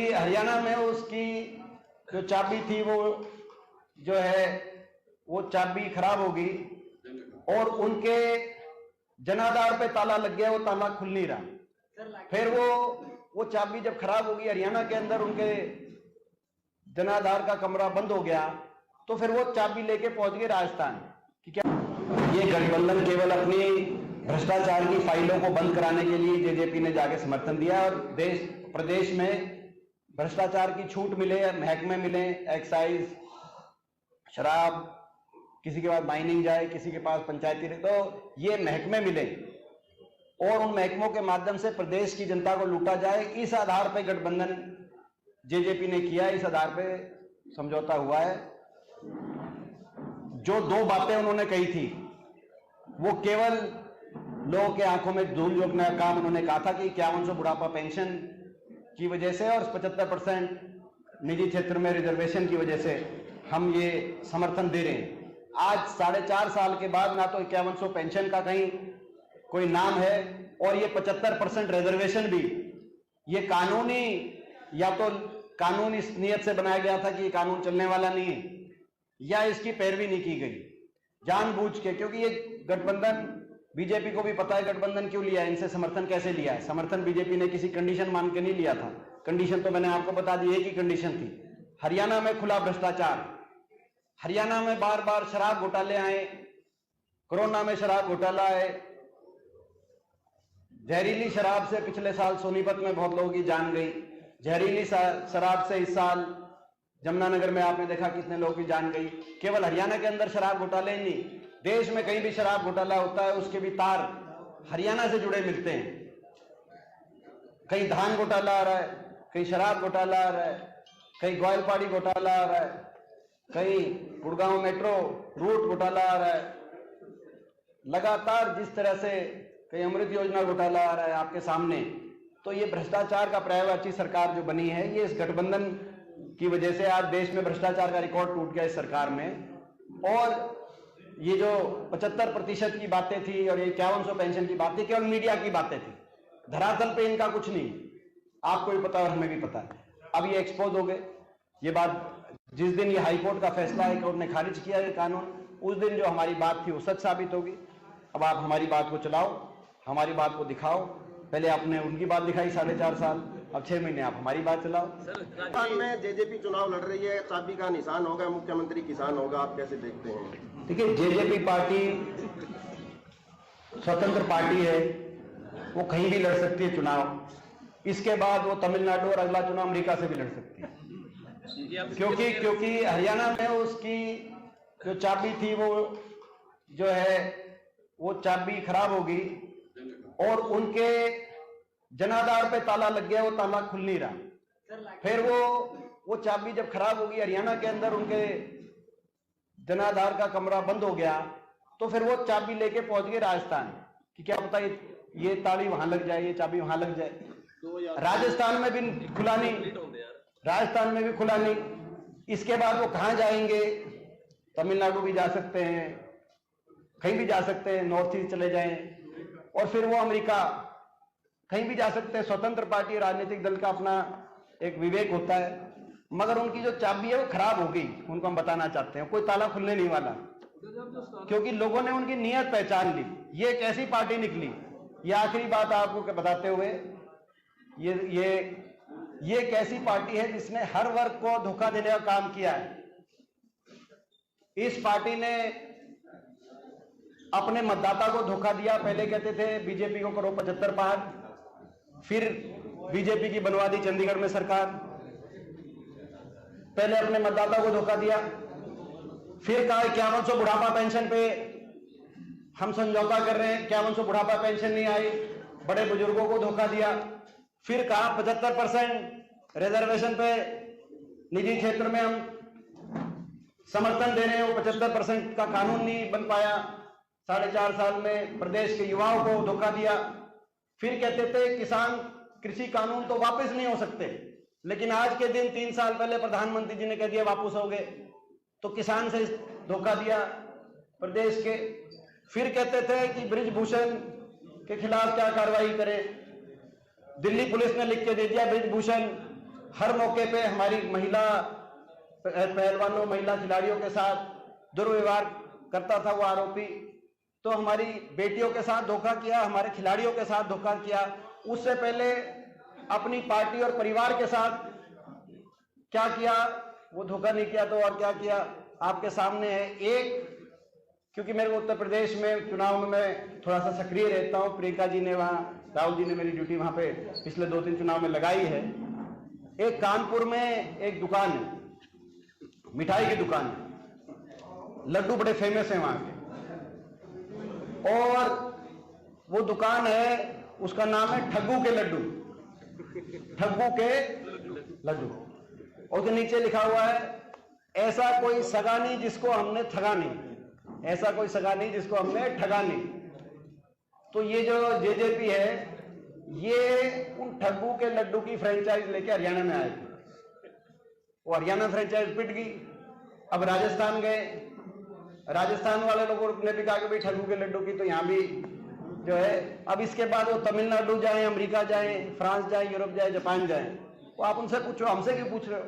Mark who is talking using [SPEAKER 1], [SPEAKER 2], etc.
[SPEAKER 1] हरियाणा में उसकी जो चाबी थी वो जो है वो चाबी खराब हो गई और उनके जनाधार पे ताला लग गया, वो ताला खुल नहीं रहा। फिर वो चाबी जब खराब हो गई, हरियाणा के अंदर उनके जनाधार का कमरा बंद हो गया, तो फिर वो चाबी लेके पहुंच गए राजस्थान कि क्या ये गठबंधन केवल अपनी भ्रष्टाचार की फाइलों को बंद कराने के लिए जेजेपी ने जाके समर्थन दिया और प्रदेश में भ्रष्टाचार की छूट मिले, महकमे मिले, एक्साइज, शराब, किसी के पास माइनिंग जाए, किसी के पास पंचायती, तो ये महकमे मिले और उन महकमों के माध्यम से प्रदेश की जनता को लूटा जाए। इस आधार पर गठबंधन जेजेपी ने किया, इस आधार पर समझौता हुआ है। जो दो बातें उन्होंने कही थी वो केवल लोगों के आंखों में धूल झोंकने का काम उन्होंने कहा था कि 5100 बुढ़ापा पेंशन की वजह से और 75% निजी क्षेत्र में रिजर्वेशन की वजह से हम ये समर्थन दे रहे हैं। आज 4.5 साल के बाद ना तो 5100 पेंशन का कहीं कोई नाम है और ये 75% रिजर्वेशन भी ये कानूनी, या तो कानून इस नियत से बनाया गया था कि ये कानून चलने वाला नहीं है, या इसकी पैरवी नहीं की गई जानबूझ के, क्योंकि ये गठबंधन, बीजेपी को भी पता है गठबंधन क्यों लिया है, इनसे समर्थन कैसे लिया है। समर्थन बीजेपी ने किसी कंडीशन मान के नहीं लिया था। कंडीशन तो मैंने आपको बता दी, एक ही कंडीशन थी, हरियाणा में खुला भ्रष्टाचार, हरियाणा में बार बार शराब घोटाले आए, कोरोना में शराब घोटाला है, जहरीली शराब से पिछले साल सोनीपत में बहुत लोगों की जान गई, जहरीली शराब से इस साल जमुनानगर में आपने देखा कितने लोगों की जान गई। केवल हरियाणा के अंदर शराब घोटाले नहीं, देश में कहीं भी शराब घोटाला होता है उसके भी तार हरियाणा से जुड़े मिलते हैं। कहीं धान घोटाला आ रहा है, कहीं शराब घोटाला आ रहा है, कहीं ग्वालपाड़ी घोटाला आ रहा है, कहीं गुड़गांव मेट्रो रूट घोटाला आ रहा है। लगातार जिस तरह से कहीं अमृत योजना घोटाला आ रहा है आपके सामने, तो ये भ्रष्टाचार का पर्यायवाची सरकार जो बनी है, ये इस गठबंधन की वजह से आज देश में भ्रष्टाचार का रिकॉर्ड टूट गया इस सरकार में। और ये जो 75% की बातें थी और ये 5100 पेंशन की बातें केवल मीडिया की बातें थी, धरातल पे इनका कुछ नहीं, आपको भी पता और हमें भी पता है। अब ये एक्सपोज हो गए। ये बात जिस दिन ये हाईकोर्ट का फैसला है कोर्ट ने खारिज किया है कानून, उस दिन जो हमारी बात थी वो सच साबित होगी। अब आप हमारी बात को चलाओ, हमारी बात को दिखाओ। पहले आपने उनकी बात दिखाई 4.5 साल, अब 6 महीने आप हमारी बात चलाओ।
[SPEAKER 2] राजस्थान में जेजेपी चुनाव लड़ रही है, चाबी का निशान होगा, मुख्यमंत्री किसान होगा, आप कैसे देखते हैं?
[SPEAKER 1] देखिए, जेजेपी पार्टी स्वतंत्र पार्टी है, वो कहीं भी लड़ सकती है चुनाव। इसके बाद वो तमिलनाडु और अगला चुनाव अमेरिका से भी लड़ सकती है, क्योंकि हरियाणा में उसकी जो चाबी थी वो जो है वो चाबी खराब हो गई और उनके जनाधार पे ताला लग गया, वो ताला खुल नहीं रहा। फिर वो चाबी जब खराब हो गई, हरियाणा के अंदर उनके जनाधार का कमरा बंद हो गया, तो फिर वो चाबी लेके पहुंच गए राजस्थान कि क्या पता ये ताली वहां लग जाए, ये चाबी वहां लग जाए। राजस्थान में भी खुला नहीं, राजस्थान में भी खुला नहीं। इसके बाद वो कहां जाएंगे? तमिलनाडु भी जा सकते हैं, कहीं भी जा सकते हैं, नॉर्थ ईस्ट चले जाएं, और फिर वो अमेरिका, कहीं भी जा सकते हैं। स्वतंत्र पार्टी, राजनीतिक दल का अपना एक विवेक होता है, मगर उनकी जो चाबी है वो खराब हो गई, उनको हम बताना चाहते हैं। कोई ताला खुलने नहीं वाला, क्योंकि लोगों ने उनकी नीयत पहचान ली। ये एक ऐसी पार्टी निकली, ये आखिरी बात आपको बताते हुए, ये एक ऐसी पार्टी है जिसने हर वर्ग को धोखा देने का काम किया है। इस पार्टी ने अपने मतदाता को धोखा दिया। पहले कहते थे बीजेपी को करो 75 पार, फिर बीजेपी की बनवा दी चंडीगढ़ में सरकार। पहले अपने मतदाता को धोखा दिया, फिर कहा 5100 बुढ़ापा पेंशन पे हम समझौता कर रहे हैं, 5100 बुढ़ापा पेंशन नहीं आई, बड़े बुजुर्गों को धोखा दिया। फिर कहा 75% रिजर्वेशन पे निजी क्षेत्र में हम समर्थन दे रहे हैं, वो 75% का कानून नहीं बन पाया। 4.5 साल में प्रदेश के युवाओं को धोखा दिया। फिर कहते थे किसान कृषि कानून तो वापस नहीं हो सकते, लेकिन आज के दिन 3 साल पहले प्रधानमंत्री जी ने कह दिया वापस हो गए, तो किसान से धोखा दिया प्रदेश के। फिर कहते थे कि बृजभूषण के खिलाफ क्या कार्रवाई करें, दिल्ली पुलिस ने लिख के दे दिया बृजभूषण हर मौके पे हमारी महिला पहलवानों, महिला खिलाड़ियों के साथ दुर्व्यवहार करता था वो आरोपी। तो हमारी बेटियों के साथ धोखा किया, हमारे खिलाड़ियों के साथ धोखा किया। उससे पहले अपनी पार्टी और परिवार के साथ क्या किया, वो धोखा नहीं किया तो और क्या किया आपके सामने है। एक, क्योंकि मेरे को उत्तर प्रदेश में चुनाव में मैं थोड़ा सा सक्रिय रहता हूं, प्रियंका जी ने वहां, राहुल जी ने मेरी ड्यूटी वहां पे पिछले 2-3 चुनाव में लगाई है। एक कानपुर में एक दुकान है, मिठाई की दुकान है, लड्डू बड़े फेमस है वहां के, और वो दुकान है, उसका नाम है ठग्गू के लड्डू, ठग्गू के लड्डू। उसके नीचे लिखा हुआ है, ऐसा कोई सगा नहीं जिसको हमने ठगा नहीं, ऐसा कोई सगा नहीं जिसको हमने ठगा नहीं। तो ये जो जेजेपी है, ये उन ठग्गू के लड्डू की फ्रेंचाइज लेके हरियाणा में आए। वो हरियाणा फ्रेंचाइज पिट गई, अब राजस्थान गए, राजस्थान वाले लोगों ने भी कहा कि भाई ठग्गू के लड्डू की तो यहाँ भी जो है, अब इसके बाद वो तमिलनाडु जाए, अमेरिका जाए, फ्रांस जाए, यूरोप जाए, जापान जाए, वो आप उनसे पूछो, हमसे क्यों पूछ रहे हो।